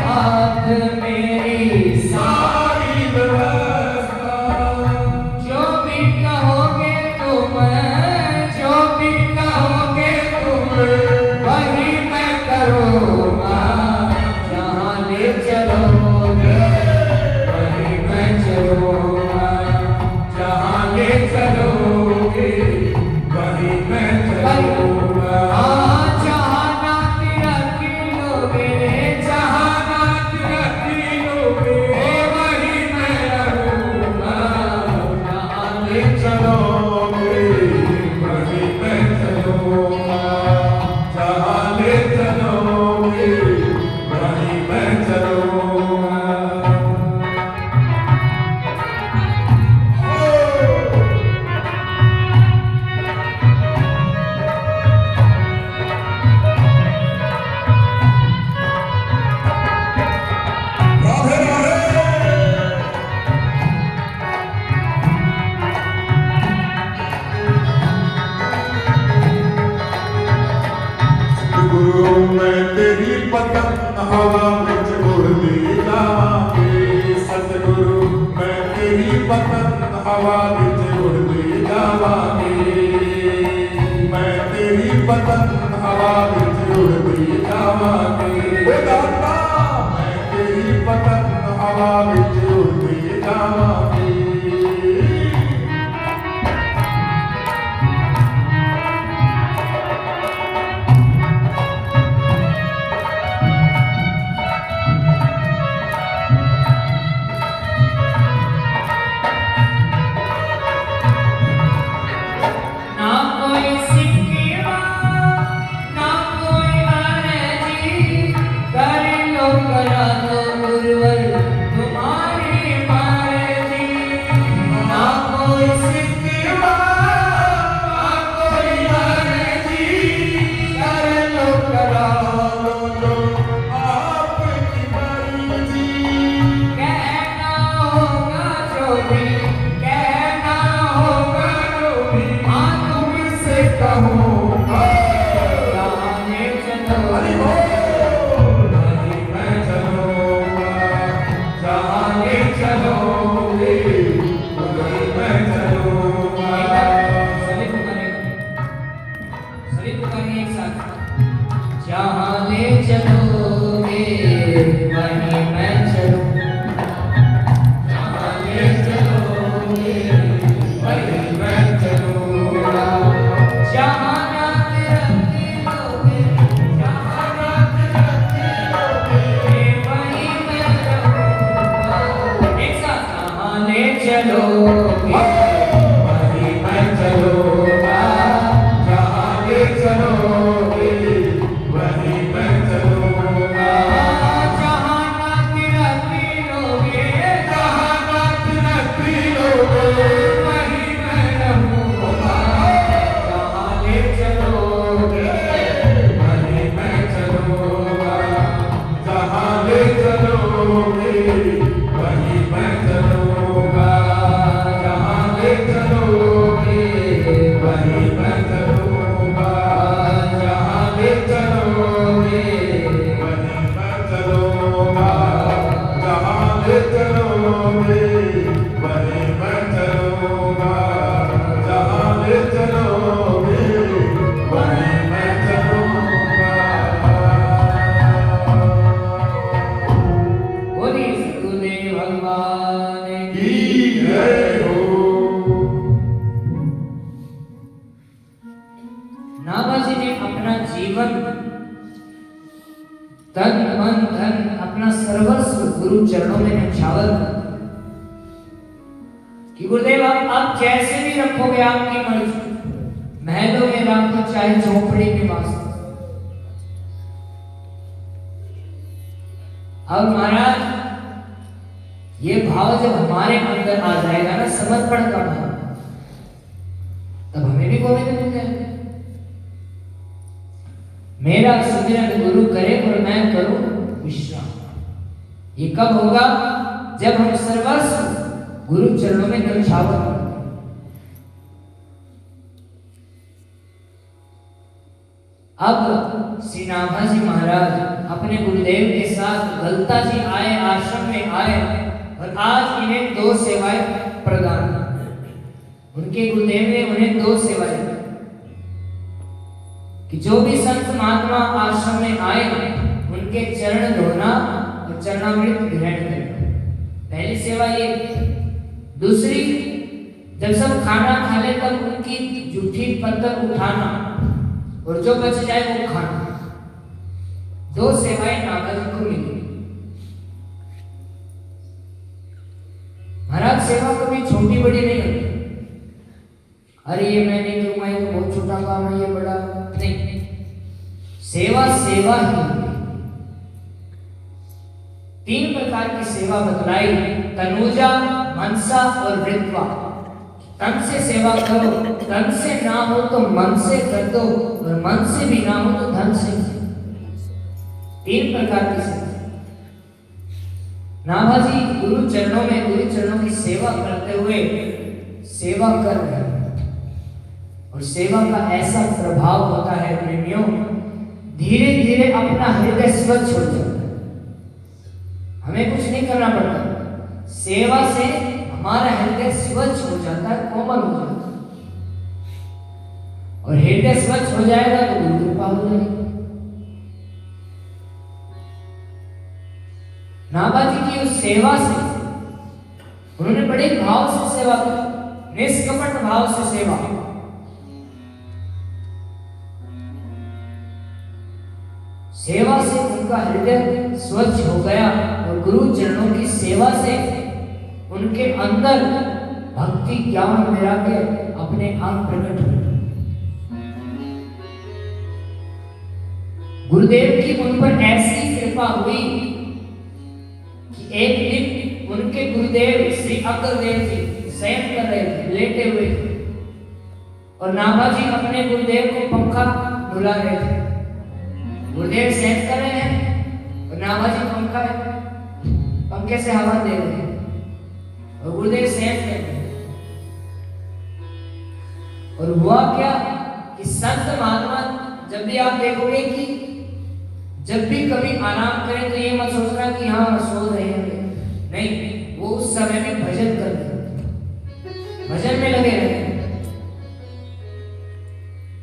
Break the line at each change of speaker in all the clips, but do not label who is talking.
हाथ मेरी
सारी व्यवस्था।
जो भी कहोगे तुम, जो भी कहोगे तुम, वही मैं करूँगा। जहाँ ले चलोगे वही मैं चलूँगा।
जहाँ ले चलोगे वहीं मैं चलूँगा।
हाँ, जहाँ नाक रखोगे, जहाँ नाक
रखोगे वहीं मैं रहूँगा।
जहाँ ले
चलोगे वहीं मैं चलूँगा। जहाँ ले चलोगे वहीं मैं चलूँगा। राधे राधे। गुरु मैं तेरी पतंग हवा में उड़ती जावांगी। सतगुरु मैं तेरी पतंग हवा में उड़ती जावांगी। मैं तेरी पतंग हवा में उड़ती जावांगी। ओ दाता मैं तेरी पतंग हवा में उड़ती जावांगी।
ना कोई सिक्किवा, ना कोई अर्जी, कर लो करा दो गुरुवर तुम्हारी मर्जी। ना कोई सिक्किवा, ना कोई अर्जी, कर लो करा दो
आपकी मर्जी।
कहना होगा जो भी, कहना होगा जो भी, हाँ तुमसे कहूँगा। जाने चलो
हरि बोल। वहीं मैं चलूँगा। जहाँ ले चलोगे वहीं मैं चलूँगा।
सभी पुकारेंगे एक साथ। जहाँ ले चलोगे वहीं मैं चलूँगा।
जहाँ ले चलोगे वहीं मैं चलूँगा।
जहाँ नाक रखोगे, जहाँ नाक रखोगे, वहीं मैं रहूँगा। एक साथ। जहाँ ले चलोगे
वहीं मैं चलूँगा। जहाँ ले चलोगे वहीं मैं चलूँगा।
जहाँ नाक रखोगे,
जहाँ नाक रखोगे वहीं मैं रहूँगा।
जहाँ ले चलोगे
वहीं मैं चलूँगा। जहाँ ले चलोगे वहीं मैं चलूँगा। जहाँ ले चलोगे वहीं मैं चलूँगा। जहाँ ले चलोगे वहीं मैं चलूँगा। जहाँ ले चलोगे वहीं मैं चलूँगा। जहाँ ले चलोगे वहीं मैं चलूँगा।
बोलिए सद्गुरुदेव भगवान की।
की जय हो।
नाभाजी ने अपना जीवन, तन मन धन, अपना सर्वस्व गुरु चरणों में न्यौछावर कर कि गुरुदेव आप जैसे भी रखोगे आपकी मर्जी। महलों में रखो चाहे झोपड़ी में वास करो। अब महाराज ये भाव जब हमारे अंदर आ जाएगा ना, समर्पण का भाव, तब हमें भी गोविंद मिल जाएगा। मेरा सुमिरन गुरु करे और मैं करूं विश्राम। ये कब होगा? जब हम सर्वस्व गुरु चरणों में न्यौछावर करेंगे। अब श्री नाभाजी महाराज अपने गुरुदेव के साथ गलता जी आए, आश्रम में आए और आज इन्हें 2 सेवाएं प्रदान की। उनके गुरुदेव ने उन्हें 2 सेवाएं दी कि जो भी संत महात्मा आश्रम में आए उनके चरण धोना और चरणामृत ग्रहण करना, पहली सेवा ये। दूसरी, जब सब खाना खा ले तब उनकी जूठी पत्थर उठाना और जो बच जाए वो खाना। 2 सेवाएं नागा जी को मिली। महाराज सेवा कभी छोटी बड़ी नहीं होती। अरे ये मैं नहीं करूंगा, ये तो बहुत छोटा काम है, ये बड़ा नहीं। सेवा सेवा ही होती। 3 प्रकार की सेवा बतलाई, तनुजा, मनसा और ऋत्वा। तन से सेवा करो, तन से ना हो तो मन से कर दो और मन से भी ना हो तो धन से। 3 प्रकार की सेवा। नाभाजी गुरु चरणों में गुरु चरणों की सेवा करते हुए सेवा कर रहे हैं और सेवा का ऐसा प्रभाव होता है प्रेमियों, धीरे धीरे अपना हृदय स्वच्छ हो जाता है। हमें कुछ नहीं करना पड़ता, सेवा से हमारा हृदय स्वच्छ हो जाता है, कोमल हो जाता है। और हृदय स्वच्छ हो जाएगा तो गुरु कृपा हो जाएगी। नाभाजी की उस सेवा से उन्होंने बड़े भाव से सेवा की, निष्कपट भाव से सेवा। सेवा से उनका हृदय स्वच्छ हो गया और गुरु चरणों की सेवा से उनके अंदर भक्ति ज्ञान वैराग्य अपने आप प्रकट हुए। गुरुदेव की उन पर ऐसी कृपा हुई कि एक दिन उनके गुरुदेव श्री अग्रदेव जी शयन कर रहे थे, लेटे हुए थे और नाभाजी अपने गुरुदेव को पंखा डुला रहे थे। गुरुदेव शयन कर रहे हैं और नाभाजी पंखे से हवा दे रहे हैं और गुरुदेव शयन कर रहे हैं। और हुआ क्या कि संत महात्मा, जब भी आप देखोगे कि जब भी कभी आराम करें तो ये मत सोचना कि हाँ सो रहे हैं, नहीं, वो उस समय में भजन कर रहे हैं, भजन में लगे रहे।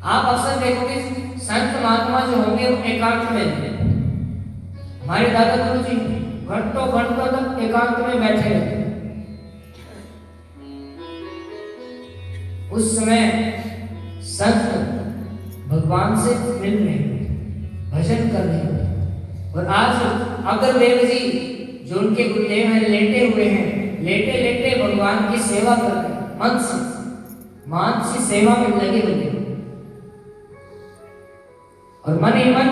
आप अक्सर देखोगे संत महात्मा जो होंगे वो एकांत में हैं। हमारे दादा गुरु जी घंटों घंटों तक एकांत में बैठे रहते। उस समय संत भगवान से मिल रहे हैं, भजन कर रहे हैं। और आज अग्रदेव जी जो उनके गुरुदेव हैं लेटे हुए हैं, लेटे लेटे भगवान की सेवा कर रहे हैं, मन से मानसिक सेवा में लगे हुए हैं और मन ही मन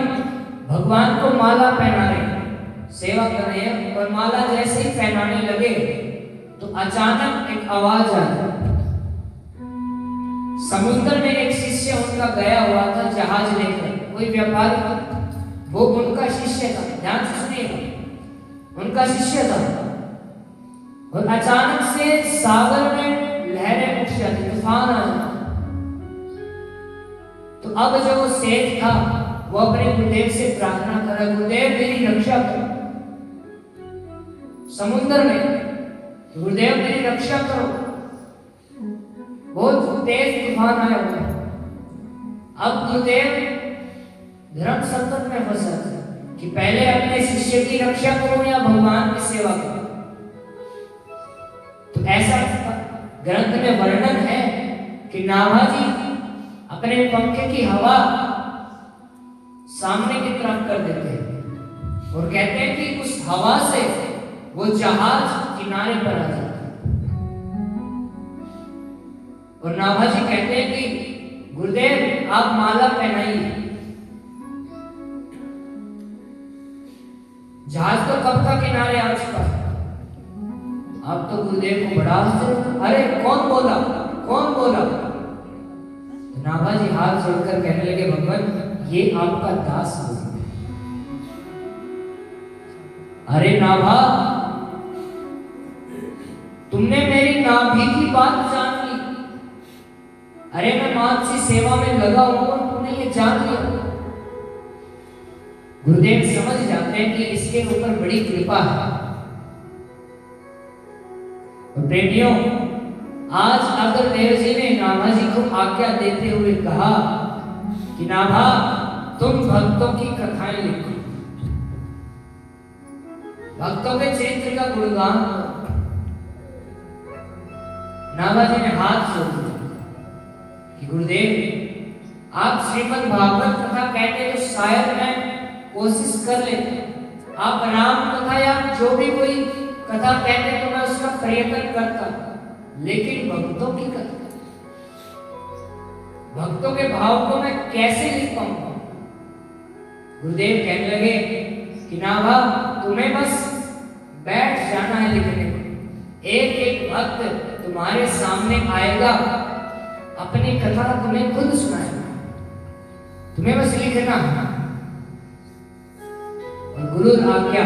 भगवान को माला पहना रहे हैं, सेवा कर रहे हैं। और माला जैसे ही पहनाने लगे तो अचानक एक आवाज आई। समुद्र में एक शिष्य उनका गया हुआ था जहाज लेकर, कोई व्यापारी, वो उनका शिष्य था, ध्यान से सुनिए, उनका शिष्य था। और अचानक से सागर में लहरें उठ जाती, तूफान आ जाता। तो अब जो वो सेठ था वो अपने गुरुदेव से प्रार्थना कर रहा, गुरुदेव मेरी रक्षा करो समुद्र में, गुरुदेव मेरी रक्षा करो, बहुत तेज तूफान आया हुआ। अब गुरुदेव धर्म संकट में फंस जाते हैं कि पहले अपने शिष्य की रक्षा करो या भगवान की सेवा करो। तो ऐसा ग्रंथ में वर्णन है कि नाभाजी अपने पंखे की हवा सामने की तरफ कर देते हैं और कहते हैं कि उस हवा से वो जहाज किनारे पर आ जाता है। और नाभाजी कहते हैं कि गुरुदेव आप माला पहनाइए। जहाज तो कब का किनारे आ चुका है। अब तो गुरुदेव को बड़ा आश्चर्य, अरे कौन बोला, कौन बोला? तो नाभाजी हाथ जोड़कर कहने लगे, भगवान ये आपका दास बोला। अरे नाभा, तुमने मेरी नाभि की बात जान ली। अरे मैं मानसी सेवा में लगा हूं और तुमने ये जान लिया। गुरुदेव समझ जाते हैं कि इसके ऊपर बड़ी कृपा है। और प्रेमियों, आज अगर देव जी ने नाभा जी को आज्ञा देते हुए कहा कि नाभा तुम भक्तों की कथाएं लिखो, भक्तों के चरित्र का गुणगान करो, नाभा जी ने हाथ जोड़ दिया कि गुरुदेव आप श्रीमद् भागवत कथा कहते तो शायद मैं कोशिश कर लेता, आप राम कथा या जो भी कोई कथा कहते तो मैं उसका प्रयत्न करता, लेकिन भक्तों की कथा, भक्तों के भाव को मैं कैसे लिख पाऊंगा? गुरुदेव कहने लगे कि नाभा तुम्हें बस बैठ जाना है लिखने को, एक एक भक्त तुम्हारे सामने आएगा, अपनी कथा तुम्हें खुद सुनाएगा, तुम्हें बस लिखना है। और गुरु आज्ञा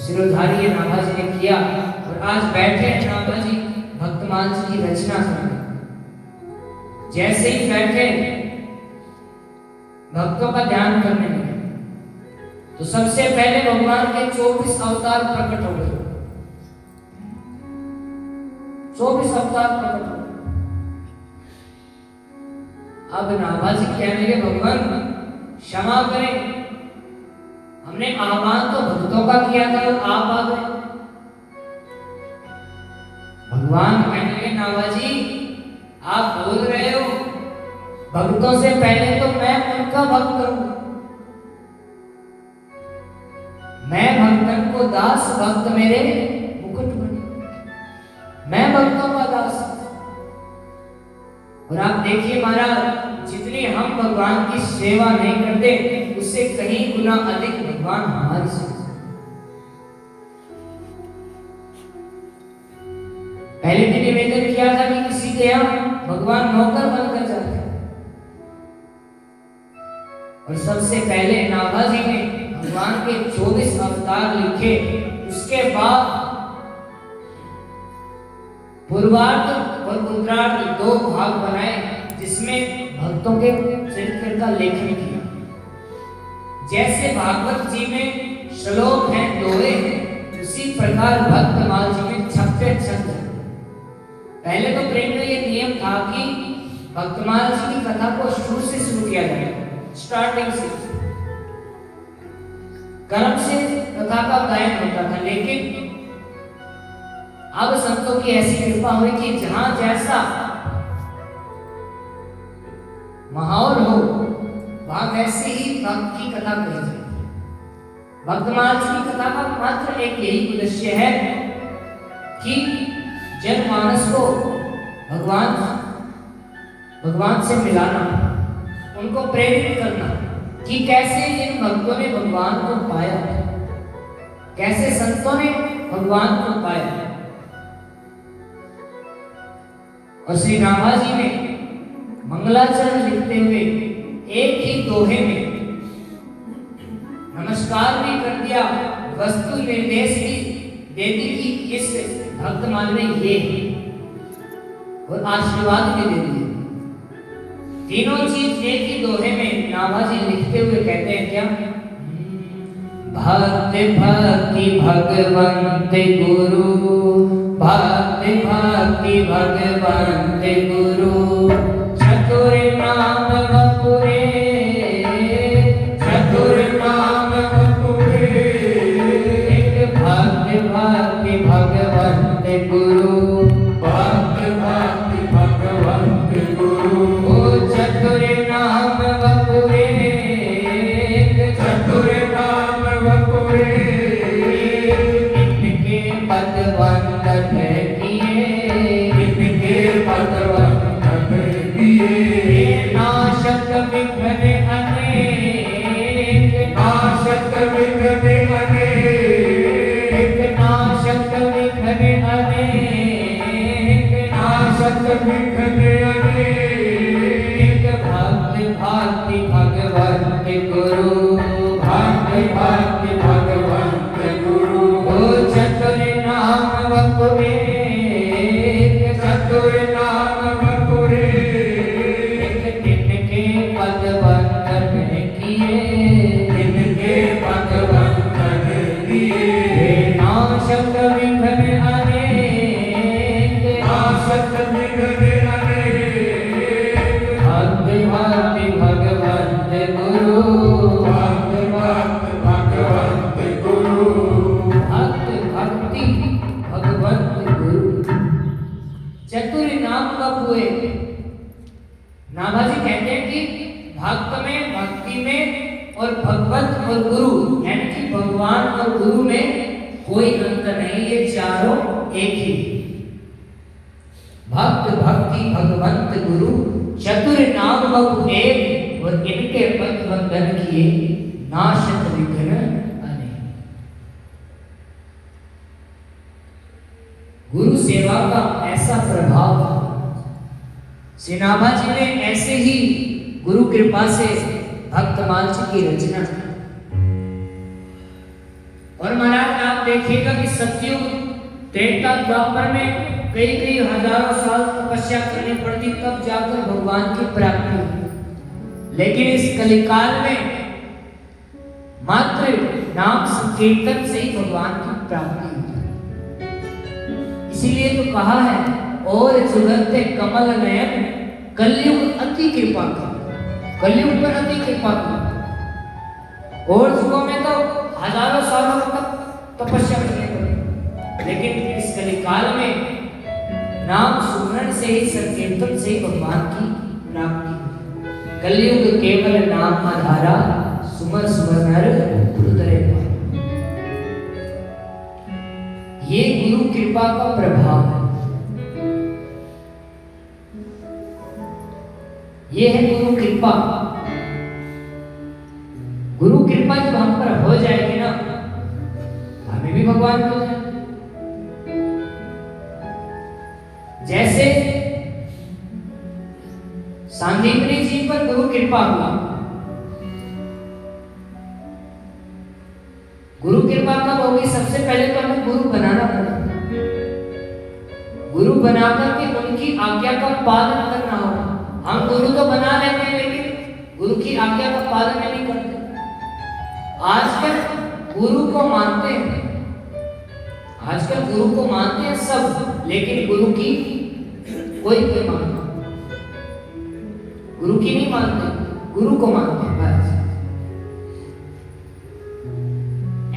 सिरोधारी नाभा जी ने किया और आज बैठे नाभा जी भक्तमाल जी की रचना कर। जैसे ही बैठे भक्तों का ध्यान करने लगे तो सबसे पहले भगवान के 24 अवतार प्रकट हो गए। 24 अवतार प्रकट हो गए। अब नाभा जी कहने लगे भगवान क्षमा करें, हमने आह्वान तो भक्तों का किया था और आप आ गए। भगवान कहने लगे नाभा जी आप बोल रहे हो, भक्तों से पहले तो मैं उनका भक्त हूं, मैं भक्तन को दास, भक्त मेरे मुकुट बने, मैं भक्तों का दास। और आप देखिए महाराज, जितनी हम भगवान की सेवा नहीं करते उससे कहीं गुना अधिक भगवान हमारी सेवा। पहले भी निवेदन किया था कि किसी के यहाँ भगवान नौकर बनकर जाते हैं, और सबसे पहले नाभा जी ने भगवान के 24 अवतार लिखे। उसके बाद पूर्वार्ध और उत्तरार्ध 2 भाग बनाए जिसमें भक्तों के चरित्र का लेखन किया। जैसे भागवत जी में श्लोक हैं, दोहे, उसी प्रकार भक्तमाल जी में 36 छंद। पहले तो प्रेम में ये नियम था कि भक्तमाल जी की कथा को शुरू से शुरू किया जाए, स्टार्टिंग से, कर्म से कथा का गायन होता था। लेकिन अब संतों की ऐसी कृपा हुई कि जहां जैसा माहौल हो वहां वैसे ही भक्त की कथा कही जाए। भक्तमाल जी की कथा का मात्र एक यही उद्देश्य है कि जनमानस को भगवान से मिलाना, उनको प्रेरित करना कि कैसे इन भक्तों ने भगवान को पाया, कैसे संतों ने भगवान को पाया। और श्री नाभा जी ने मंगलाचरण लिखते हुए एक ही दोहे में नमस्कार भी कर दिया, वस्तु निर्देश भी दे दी कि इस भक्तमाल में ये और आशीर्वाद भी दे दिए। तीनों चीज एक ही दोहे में नाभा जी लिखते हुए कहते हैं क्या? भक्ति भक्ति भगवंत गुरु, भक्ति भक्ति भगवंत गुरु, चतुर नाम वपुरे, चतुर नाम वपुरे, एक भक्ति भक्ति भगवंत गुरु, भक्ति भक्ति भगवंत गुरु, ओ चतुर नाम वपुरे, चतुर नाम वपुरे, इनके पद वंदन किए, इनके पद वंदन किए, नाशक विघ्न अनेक, नाशक विघ्न अनेक, नाशक विघ्न अनेक, नाशक विघ्न अनेक, भक्ति भक्ति भगवंत गुरु, भक्ति भक्ति भगवंत गुरु, ओ चतुर नाम वपुरे, चतुर नाम वपुरे, इनके पद वंदन किए, में, भक्ति में और भगवत और गुरु यानी कि भगवान और गुरु में कोई अंतर नहीं, ये चारों एक ही। भक्त भक्ति भगवंत गुरु चतुर नाम बहु एक, और इनके पद वंदन किए नाशत विघ्न अनेक। गुरु सेवा का ऐसा प्रभाव, श्री नाभा जी ने ऐसे ही गुरु कृपा से भक्तमांच की रचना। और महाराज आप देखिएगा कि सतयुग त्रेता द्वापर में कई कई हजारों साल तपस्या करनी पड़ती, तब जाकर भगवान की प्राप्ति हुई। लेकिन इस कलिकाल में मात्र नाम संकीर्तन से ही भगवान की प्राप्ति हुई। इसीलिए तो कहा है, और जुगते कमल नयन कलयुग अति कृपा का, कलयुग पर अति कृपा का। और युगों में तो हजारों सालों तक तपस्या करनी पड़ती, लेकिन इस कलिकाल में नाम सुमरण से ही, संकीर्तन से ही भगवान की प्राप्ति। कलयुग केवल नाम आधारा, सुमर सुमर नर उतरे पार। ये गुरु कृपा का प्रभाव है, ये है गुरु कृपा। गुरु कृपा जब हम पर हो जाएगी ना, हमें भी भगवान हो जाएगा। जैसे सांदीपनी जी पर गुरु कृपा हुआ, गुरु कृपा कब होगी? सबसे पहले तो हमें गुरु बनाना पड़ेगा। गुरु बनाकर के उनकी आज्ञा का पालन करना होगा। हम गुरु तो बना लेते हैं, लेकिन गुरु की आज्ञा का पालन नहीं करते। आजकल गुरु को मानते हैं, आजकल गुरु को मानते हैं सब, लेकिन गुरु की कोई नहीं मानता। गुरु की नहीं मानते, गुरु को मानते हैं बस।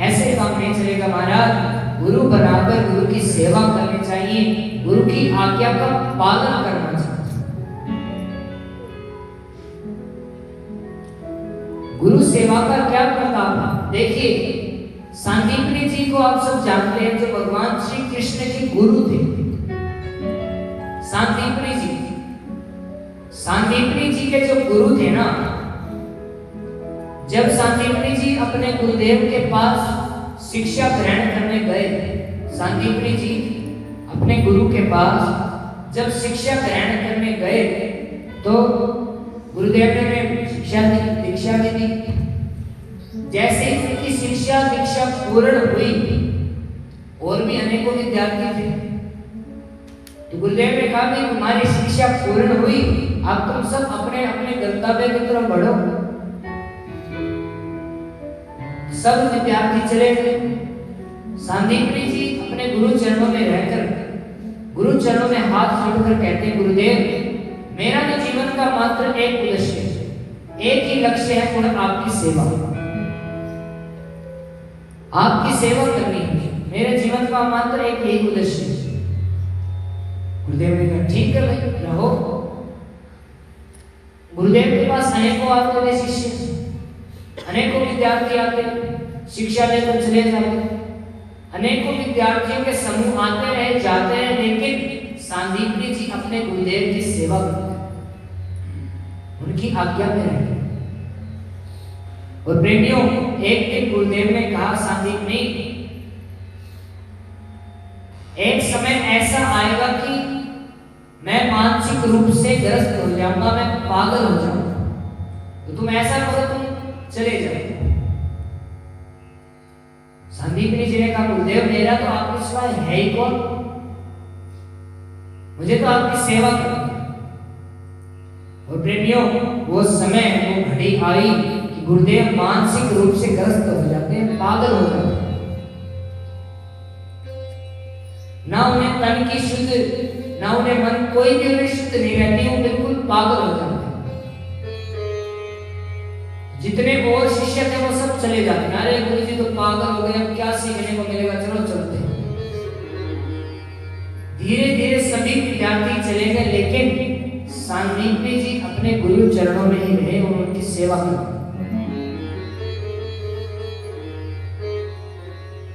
ऐसे काम नहीं चलेगा महाराज। गुरु बनाकर गुरु की सेवा करनी चाहिए, गुरु की आज्ञा का पालन करना चाहिए। गुरु सेवा का क्या प्रताप है? देखिए, सांदीपनी जी को आप सब जानते हैं, जो भगवान श्री कृष्ण के गुरु थे। सांदीपनी जी, सांदीपनी जी के जो गुरु थे ना, जब सांदीपनी जी अपने गुरुदेव के पास शिक्षा ग्रहण करने गए, सांदीपनी जी अपने गुरु के पास जब शिक्षा ग्रहण करने गए, तो गुरुदेव ने दीक्षा दी। जैसे उनकी शिक्षा दीक्षा पूर्ण हुई, और भी अनेकों विद्यार्थी थे, तो गुरुदेव ने कहा कि तुम्हारी शिक्षा पूर्ण हुई, अब तुम सब अपने अपने गंतव्य की तरफ बढ़ो। सब विद्यार्थी चले गए। सांदीपनी जी अपने गुरु चरणों में रहकर, गुरु चरणों में हाथ जोड़कर कहते हैं, गुरुदेव मेरा तो जीवन का मात्र एक उद्देश्य है, एक ही लक्ष्य है, पूर्ण आपकी सेवा, आपकी सेवा करनी है। मेरे जीवन का मात्र एक यही उद्देश्य है। गुरुदेव ने कहा ठीक है भाई, रहो। गुरुदेव के पास अनेकों आते थे शिष्य, अनेकों विद्यार्थी आते, शिक्षा लेकर चले जाते, अनेकों विद्यार्थियों के समूह आते रहे जाते रहे, लेकिन सांदीपनी जी अपने गुरुदेव की सेवा करते, उनकी आज्ञा में रहे। और प्रेमियों, एक दिन गुरुदेव ने कहा, सांदीपनी एक समय ऐसा आएगा कि मैं मानसिक रूप से ग्रस्त हो जाऊंगा, मैं पागल हो जाऊंगा, तो तुम ऐसा करो, तुम चले जाओ। सांदीपनी जी ने कहा, गुरुदेव मेरा तो आपके सिवाय है ही कौन, मुझे तो आपकी सेवा करनी है। और प्रेमियों, वो समय, वो घड़ी आई कि गुरुदेव मानसिक रूप से ग्रस्त हो जाते हैं, पागल हो जाते हैं। ना उन्हें तन की शुद्ध, ना उन्हें मन, कोई भी उन्हें शुद्ध नहीं रहती, वो बिल्कुल पागल हो जाते हैं। जितने और शिष्य थे वो सब चले जाते हैं, अरे गुरु जी तो पागल हो गए, अब क्या सीखने को मिलेगा, चलो चलते हैं। धीरे धीरे सभी विद्यार्थी चले गए, लेकिन सांदीपनी जी अपने गुरु चरणों में ही रहे और उनकी सेवा करो।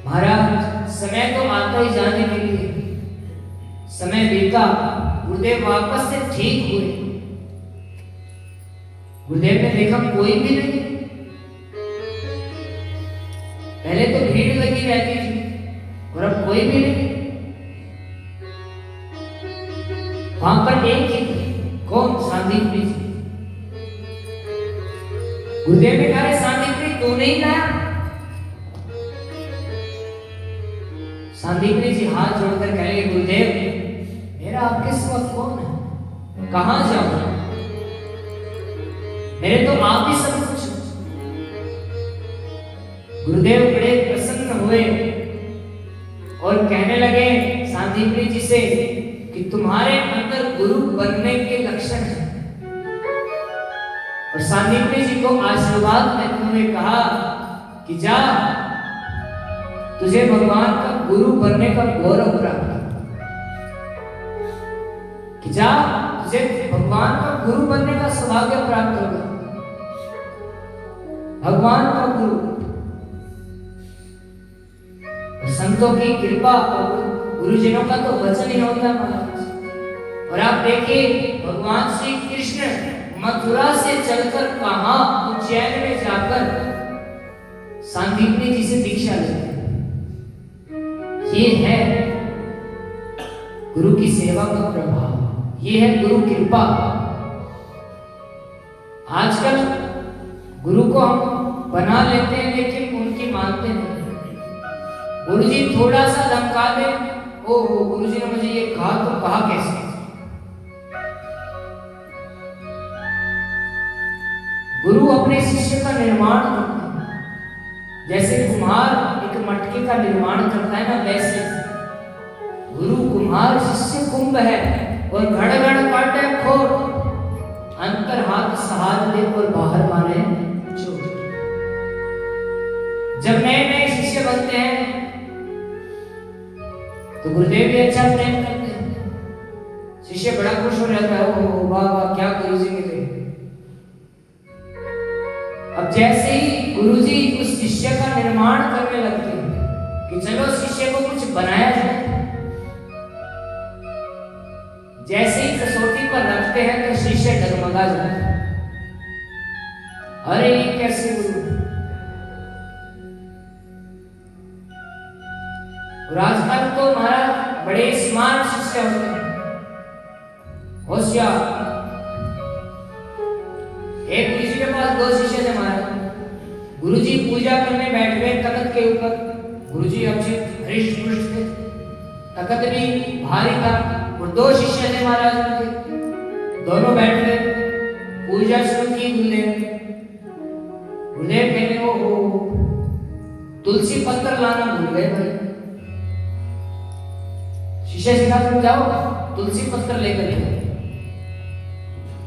महाराज समय तो आता ही जाने के लिए, समय बीता, गुरुदेव वापस से ठीक हुए। गुरुदेव ने देखा कोई भी नहीं, पहले तो भीड़ लगी रहती थी और अब कोई भी नहीं। वहां पर एक ही थे, कौन? सांदीपनी जी। गुरुदेव ने कहा, सांदीपनी तू नहीं लाया? सांदीपनी जी हाथ जोड़कर कहेंगे, गुरुदेव मेरा आपके सिवा कौन है, कहां जाऊं, मेरे तो आप ही सब कुछ। गुरुदेव बड़े प्रसन्न हुए और कहने लगे सांदीपनी जी से कि तुम्हारे अंदर गुरु बनने के लक्षण हैं। और सांदीपनी जी को आशीर्वाद देते हुए कहा कि जा, तुझे भगवान का गुरु बनने का गौरव प्राप्त, कि जा तुझे भगवान का गुरु बनने का सौभाग्य प्राप्त होगा। भगवान का गुरु, संतों की कृपा और गुरुजनों का तो वचन ही होता है महाराज। और आप देखिए भगवान श्री कृष्ण मथुरा से चलकर कहां, उज्जैन में जाकर सांदीपनी जी से दीक्षा लेते हैं। ये है गुरु की सेवा का प्रभाव, ये है गुरु कृपा। आजकल गुरु को हम बना लेते हैं लेकिन उनकी मानते नहीं। गुरुजी थोड़ा सा धमका दे, ओ गुरुजी ने मुझे ये कहा, तो कहा कैसे? गुरु अपने शिष्य का निर्माण करता है, जैसे कुम्हार एक मटके का निर्माण करता है ना, वैसे गुरु कुम्हार, शिष्य कुंभ है और घड़ घड़ काटे खोर, अंतर हाथ सहार दे और बाहर माने चोट। जब नए नए शिष्य बनते हैं तो गुरुदेव भी अच्छा प्रेम करते हैं, शिष्य बड़ा खुश हो जाता है, ओ वाह वाह क्या गुरुजी मिले। अब जैसे ही गुरुजी उस शिष्य का निर्माण करने लगते हैं कि चलो शिष्य को कुछ बनाया जाए, जैसे ही कसौटी पर रखते हैं तो शिष्य डगमगा जाता है, अरे ये कैसे गुरु। और आजकल तो महाराज बड़े स्मार्ट शिष्य होते हैं, होशियार। एक गुरुजी के पास दो शिष्य थे महाराज। गुरुजी पूजा करने बैठ गए तख्त के ऊपर, गुरुजी अच्छे हरिष्ट पुरुष थे, तख्त भी भारी था और दो शिष्य थे महाराज उनके, दोनों बैठ गए, पूजा शुरू की। गुरुदेव कहने को तुलसी पत्थर लाना भूल गए भाई। शिष्य से कहा तुम जाओ तुलसी पत्थर लेकर के।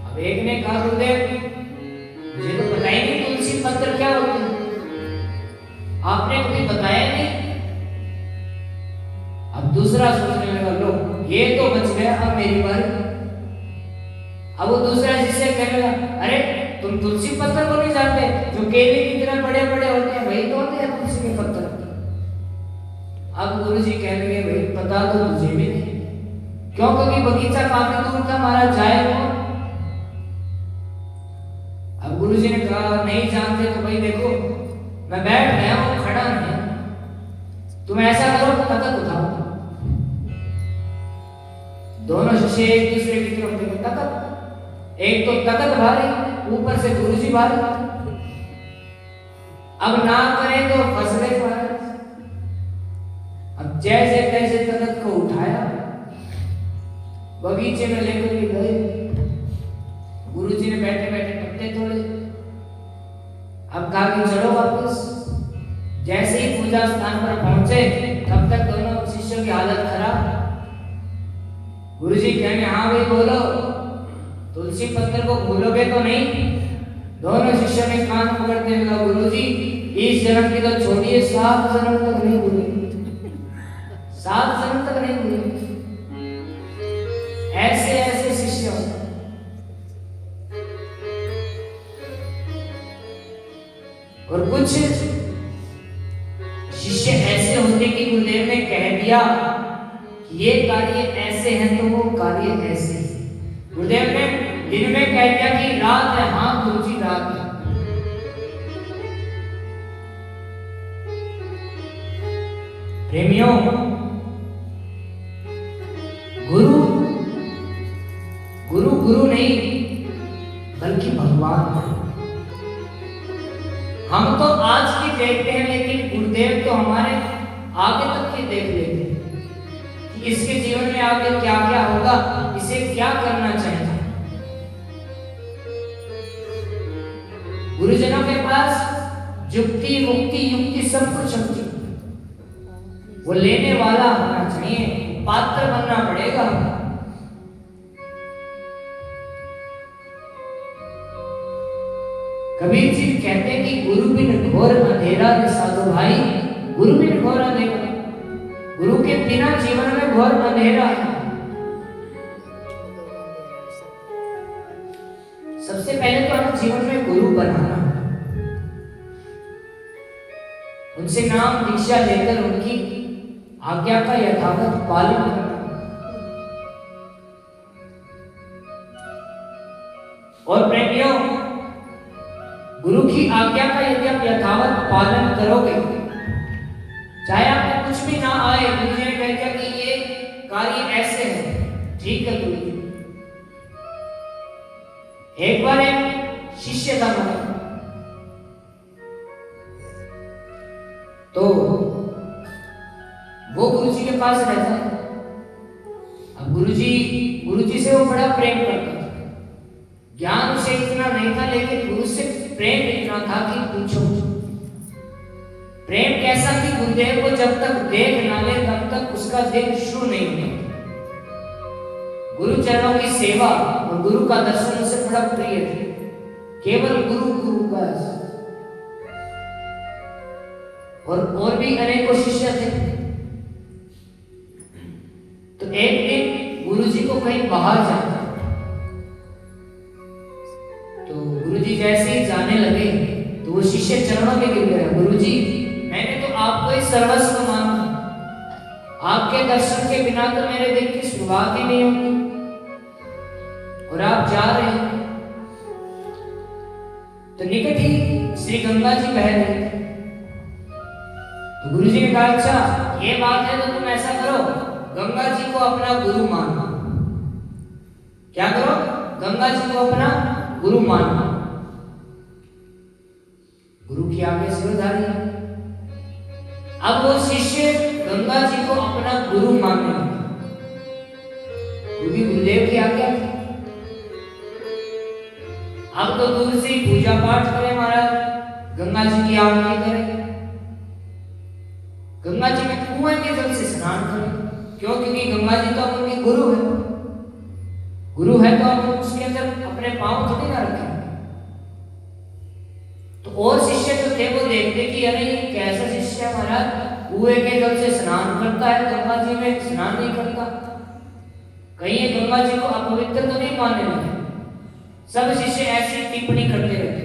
अब एक ने कहा गुरुदेव मुझे तो पता ही नहीं तुलसी पत्थर क्या होते हैं, आपने कभी बताया नहीं। अब दूसरा सोचने लगा, लो ये तो बच गया, अब मेरी बारी। अब वो दूसरा शिष्य कहने लगा, अरे तुम तुलसी पत्थर को नहीं जानते, जो केले की तरह बड़े बड़े होते हैं वही तो होते हैं तुलसी के पत्थर। अब गुरुजी कहने लगे, भाई पता तो मुझे भी नहीं, क्यों? क्योंकि बगीचा काफी दूर था, महाराज जाए कौन? अब गुरुजी ने कहा नहीं जानते तो भाई देखो मैं बैठ गया हूं, खड़ा नहीं, तुम ऐसा करो तख्त उठाओ। दोनों शिष्य एक दूसरे की तरफ देखे, तख्त, एक तो तख्त भारी, ऊपर से गुरुजी भारी, अब ना करें तो फंस गए महाराज। अब जैसे तैसे तख्त को उठाया, बगीचे में लेकर के गए। गुरुजी ने बैठे बैठे पत्ते तोड़े। अब कहा कि चलो वापस। जैसे ही पूजा स्थान पर पहुंचे तब तक दोनों शिष्यों की हालत खराब। गुरुजी कहने, हाँ भाई बोलो, तुलसी पत्थर को भूलोगे तो नहीं? दोनों शिष्यों ने कान पकड़ते हुए कहा, गुरुजी इस जन्म की तो छोड़िए, 7 जन्म तक नहीं भूलेंगे, 7 जन्म तक नहीं भूलेंगे। ऐसे ऐसे शिष्य। शिष्य ऐसे होते कि गुरुदेव ने कह दिया कि ये कार्य ऐसे हैं तो वो कार्य ऐसे हैं। गुरुदेव ने दिन में कह दिया कि रात है, हाँ गुरुजी रात है। प्रेमियों, गुरु गुरु गुरु नहीं बल्कि भगवान है। हम तो आज की देखते हैं, लेकिन गुरुदेव तो हमारे आगे तक की देख लेते हैं कि इसके जीवन में आगे क्या क्या होगा, इसे क्या करना चाहिए। गुरुजनों के पास जुक्ति मुक्ति युक्ति सब कुछ होती, वो लेने वाला होना चाहिए, पात्र बनना पड़ेगा। कबीर जी कहते हैं कि गुरु बिन घोर अंधेरा रे साधु भाई, गुरु बिन घोर अंधेरा, गुरु के बिना जीवन में घोर अंधेरा है। सबसे पहले तो हमें जीवन में गुरु बनाना, उनसे नाम दीक्षा लेकर उनकी आज्ञा का यथावत पालन करना। और प्रेमियों, गुरु की आज्ञा का यदि आप यथावत पालन करोगे, चाहे आपको कुछ भी ना आए, गुरु जी ने कह दिया कि ये कार्य ऐसे है, ठीक है गुरु जी। एक बार एक शिष्य था मेरा, तो वो गुरु जी के पास रहता है। अब गुरु जी से वो बड़ा प्रेम करता था, ज्ञान उसे इतना नहीं था, लेकिन गुरु से प्रेम इतना था कि पूछो। प्रेम कैसा कि गुरुदेव को जब तक देख ना ले तब तक उसका दिन शुरू नहीं होता। गुरु चरणों की सेवा और गुरु का दर्शन उसे बड़ा प्रिय थे। केवल गुरु गुरु बस। और भी अनेकों शिष्य थे। तो एक दिन गुरु जी को कहीं बाहर जाना, तो गुरुजी जैसे ही जाने लगे तो वो शिष्य चरणों में गिर गया। गुरुजी, मैंने तो आपको ही सर्वस्व माना, आपके दर्शन के बिना तो मेरे दिन की शुरुआत ही नहीं होती, और आप जा रहे हैं। तो निकट ही श्री गंगा जी बह रहे थे। तो गुरुजी ने कहा, अच्छा ये बात है तो तुम ऐसा करो, गंगा जी को अपना गुरु मानो। क्या करो? गंगा जी को अपना गुरु मानना। गुरु की आज्ञा सिरधारी। अब वो शिष्य गंगा जी को अपना गुरु मानने लगा, क्योंकि गुरुदेव की आज्ञा थी। अब तो दूर से पूजा पाठ करें महाराज, गंगा जी की आरती करें, गंगा जी में कुएं के जल से स्नान करें। क्यों? क्योंकि गंगा जी तो उनके गुरु है। गुरु है तो आप उसके अंदर अपने पांव थोड़ी ना रखें। तो और शिष्य जो थे वो देखते कि अरे ये कैसा शिष्य है महाराज, कुएं के जल से स्नान करता है, गंगा जी में स्नान नहीं करता, कहीं ये गंगा जी को अपवित्र तो नहीं मानने लगे। सब शिष्य ऐसी टिप्पणी करते रहते।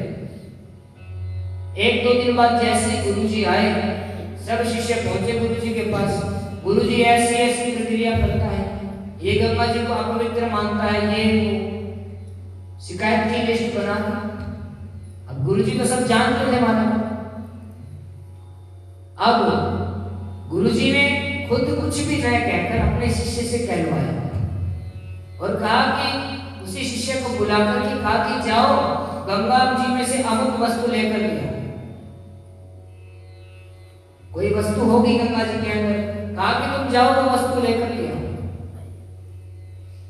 एक दो दिन बाद जैसे गुरु जी आए, सब शिष्य पहुंचे गुरु जी के पास। गुरु जी ऐसी ऐसी प्रक्रिया करता है, ये गंगा जी को अपवित्र मानता है, ये शिकायत की लिस्ट बना। अब गुरु जी तो सब जानते थे माना। अब गुरु जी ने खुद कुछ भी न कहकर अपने शिष्य से कहलवाया और कहा कि उसी शिष्य को बुलाकर के कहा कि जाओ गंगा जी में से अमुक वस्तु लेकर लिया। कोई वस्तु होगी गंगा जी के अंदर, कहा कि तुम जाओ वो वस्तु लेकर लिया।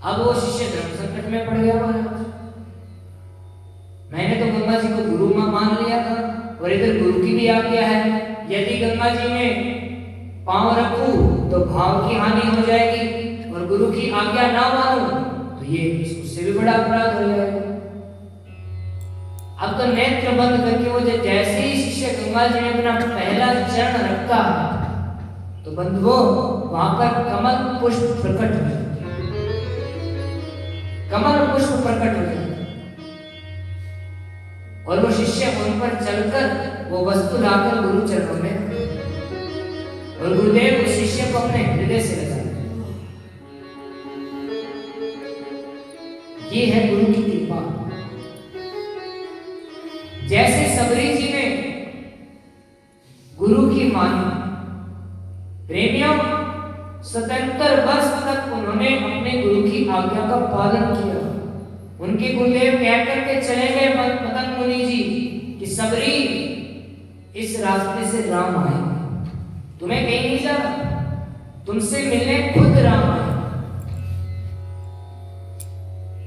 अब वो शिष्य धर्म संकट में पड़ गया महाराज। मैंने तो गंगा जी को गुरु मान लिया था, और इधर गुरु की भी आज्ञा है, यदि गंगा जी में पांव रखूं तो भाव की हानि हो जाएगी, और गुरु की आज्ञा ना मानूं तो ये उससे भी बड़ा अपराध हो जाएगा। अब तो नेत्र बंद करके वो जैसे ही शिष्य गंगा जी में अपना पहला चरण रखता तो बंधुओं वहां पर कमल पुष्प प्रकट हो जाता, कमल पुष्प प्रकट हो जाता, और वो शिष्य उन पर चलकर वो वस्तु लाकर गुरु चरणों में। और गुरुदेव उस शिष्य को अपने हृदय से लगा। ये है गुरु की कृपा। जैसे सबरी जी ने गुरु की मानी, प्रेमियों 77 वर्ष तक उन्होंने अपने गुरु की आज्ञा का पालन किया। उनके गुरुदेव कह करके चले गए पतंग मुनि जी कि सबरी इस रास्ते से राम आएंगे, तुम्हें कहीं नहीं जाना, तुमसे मिलने खुद राम आए।